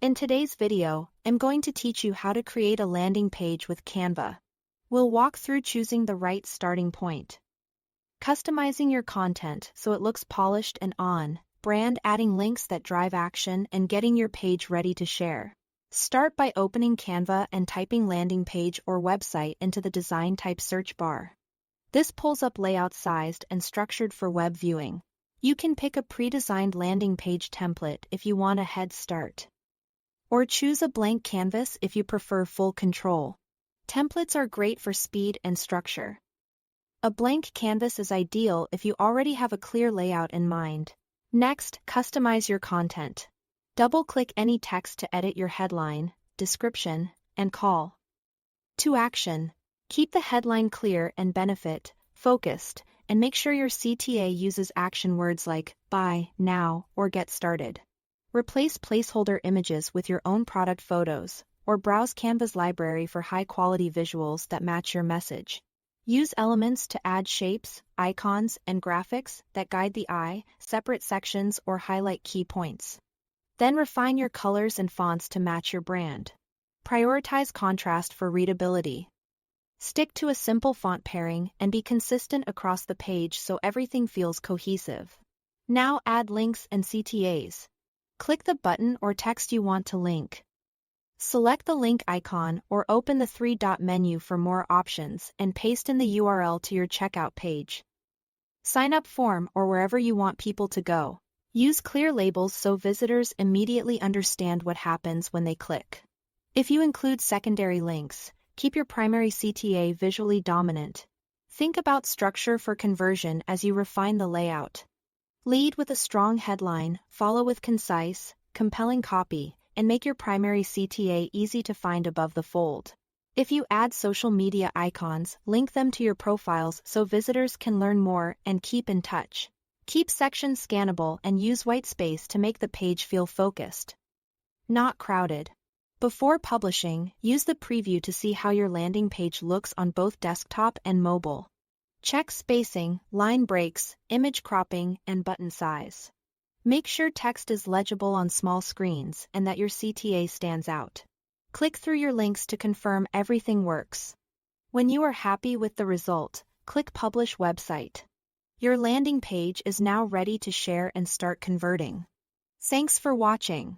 In today's video, I'm going to teach you how to create a landing page with Canva. We'll walk through choosing the right starting point, customizing your content so it looks polished and on-brand, adding links that drive action, and getting your page ready to share. Start by opening Canva and typing landing page or website into the design type search bar. This pulls up layouts sized and structured for web viewing. You can pick a pre-designed landing page template if you want a head start, or choose a blank canvas if you prefer full control. Templates are great for speed and structure. A blank canvas is ideal if you already have a clear layout in mind. Next, customize your content. Double-click any text to edit your headline, description, and call to action. Keep the headline clear and benefit-focused, and make sure your CTA uses action words like buy now or get started. Replace placeholder images with your own product photos, or browse Canva's library for high-quality visuals that match your message. Use elements to add shapes, icons, and graphics that guide the eye, separate sections, or highlight key points. Then refine your colors and fonts to match your brand. Prioritize contrast for readability. Stick to a simple font pairing and be consistent across the page so everything feels cohesive. Now add links and CTAs. Click the button or text you want to link. Select the link icon or open the three-dot menu for more options and paste in the URL to your checkout page. Sign up form or wherever you want people to go. Use clear labels so visitors immediately understand what happens when they click. If you include secondary links, keep your primary CTA visually dominant. Think about structure for conversion as you refine the layout. Lead with a strong headline, follow with concise, compelling copy, and make your primary CTA easy to find above the fold. If you add social media icons, link them to your profiles so visitors can learn more and keep in touch. Keep sections scannable and use white space to make the page feel focused, not crowded. Before publishing, use the preview to see how your landing page looks on both desktop and mobile. Check spacing, line breaks, image cropping, and button size. Make sure text is legible on small screens and that your CTA stands out. Click through your links to confirm everything works. When you are happy with the result, click Publish Website. Your landing page is now ready to share and start converting. Thanks for watching.